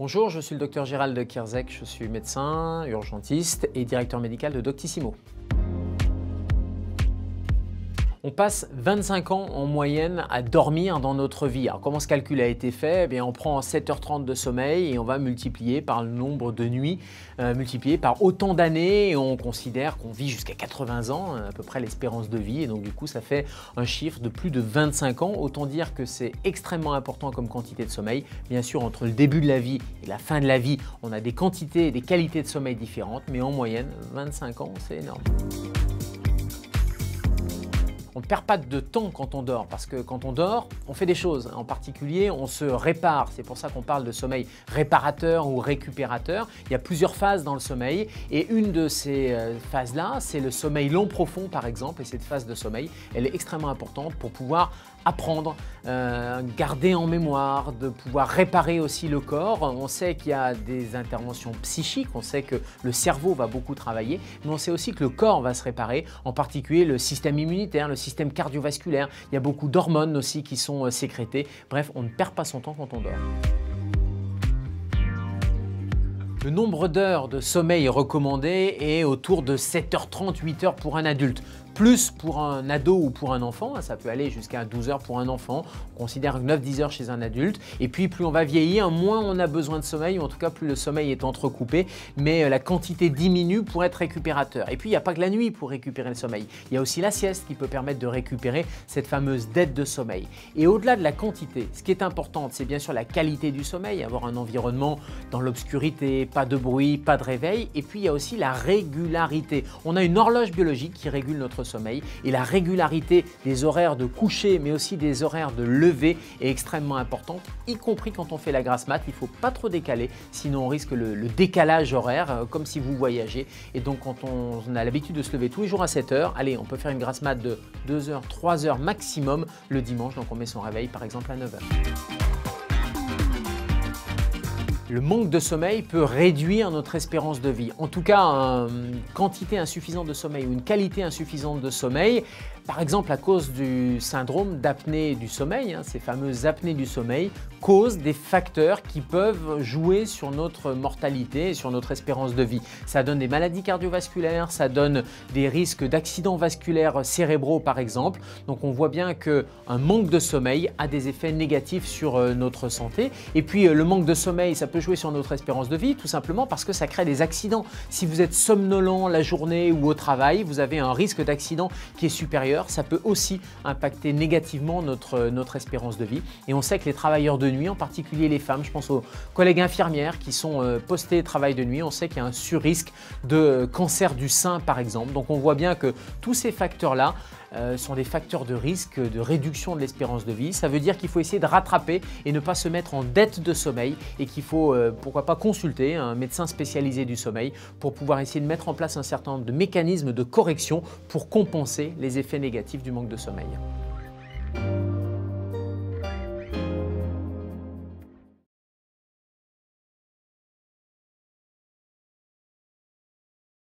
Bonjour, je suis le docteur Gérald Kierzek, je suis médecin, urgentiste et directeur médical de Doctissimo. On passe 25 ans en moyenne à dormir dans notre vie. Alors comment ce calcul a été fait? Eh bien, on prend 7h30 de sommeil et on va multiplier par le nombre de nuits, multiplié par autant d'années, et on considère qu'on vit jusqu'à 80 ans, à peu près l'espérance de vie, et donc du coup ça fait un chiffre de plus de 25 ans. Autant dire que c'est extrêmement important comme quantité de sommeil. Bien sûr, entre le début de la vie et la fin de la vie, on a des quantités et des qualités de sommeil différentes, mais en moyenne, 25 ans, c'est énorme. On ne perd pas de temps quand on dort, parce que quand on dort, on fait des choses. En particulier, on se répare. C'est pour ça qu'on parle de sommeil réparateur ou récupérateur. Il y a plusieurs phases dans le sommeil, et une de ces phases-là, c'est le sommeil long profond par exemple. Et cette phase de sommeil, elle est extrêmement importante pour pouvoir apprendre, garder en mémoire, de pouvoir réparer aussi le corps. On sait qu'il y a des interventions psychiques, on sait que le cerveau va beaucoup travailler, mais on sait aussi que le corps va se réparer, en particulier le système immunitaire, le système cardiovasculaire. Il y a beaucoup d'hormones aussi qui sont sécrétées. Bref, on ne perd pas son temps quand on dort. Le nombre d'heures de sommeil recommandé est autour de 7h30, 8h pour un adulte. Plus pour un ado ou pour un enfant, ça peut aller jusqu'à 12 heures pour un enfant. On considère 9-10 heures chez un adulte. Et puis plus on va vieillir, moins on a besoin de sommeil, ou en tout cas plus le sommeil est entrecoupé, mais la quantité diminue pour être récupérateur. Et puis il n'y a pas que la nuit pour récupérer le sommeil. Il y a aussi la sieste qui peut permettre de récupérer cette fameuse dette de sommeil. Et au-delà de la quantité, ce qui est important, c'est bien sûr la qualité du sommeil, avoir un environnement dans l'obscurité, pas de bruit, pas de réveil. Et puis il y a aussi la régularité. On a une horloge biologique qui régule notre sommeil, et la régularité des horaires de coucher mais aussi des horaires de lever est extrêmement importante, y compris quand on fait la grasse mat. Il ne faut pas trop décaler, sinon on risque le décalage horaire, comme si vous voyagez. Et donc quand on a l'habitude de se lever tous les jours à 7 heures, allez, on peut faire une grasse mat de 2 heures, 3 heures maximum le dimanche, donc on met son réveil par exemple à 9 heures. Le manque de sommeil peut réduire notre espérance de vie. En tout cas, une quantité insuffisante de sommeil ou une qualité insuffisante de sommeil, par exemple à cause du syndrome d'apnée du sommeil, ces fameuses apnées du sommeil, causent des facteurs qui peuvent jouer sur notre mortalité et sur notre espérance de vie. Ça donne des maladies cardiovasculaires, ça donne des risques d'accidents vasculaires cérébraux par exemple. Donc on voit bien qu'un manque de sommeil a des effets négatifs sur notre santé. Et puis le manque de sommeil, ça peut jouer sur notre espérance de vie, tout simplement parce que ça crée des accidents. Si vous êtes somnolent la journée ou au travail, vous avez un risque d'accident qui est supérieur. Ça peut aussi impacter négativement notre espérance de vie. Et on sait que les travailleurs de nuit, en particulier les femmes, je pense aux collègues infirmières qui sont postées travail de nuit, on sait qu'il y a un surrisque de cancer du sein par exemple. Donc on voit bien que tous ces facteurs-là sont des facteurs de risque de réduction de l'espérance de vie. Ça veut dire qu'il faut essayer de rattraper et ne pas se mettre en dette de sommeil, et qu'il faut pourquoi pas consulter un médecin spécialisé du sommeil pour pouvoir essayer de mettre en place un certain nombre de mécanismes de correction pour compenser les effets négatifs du manque de sommeil.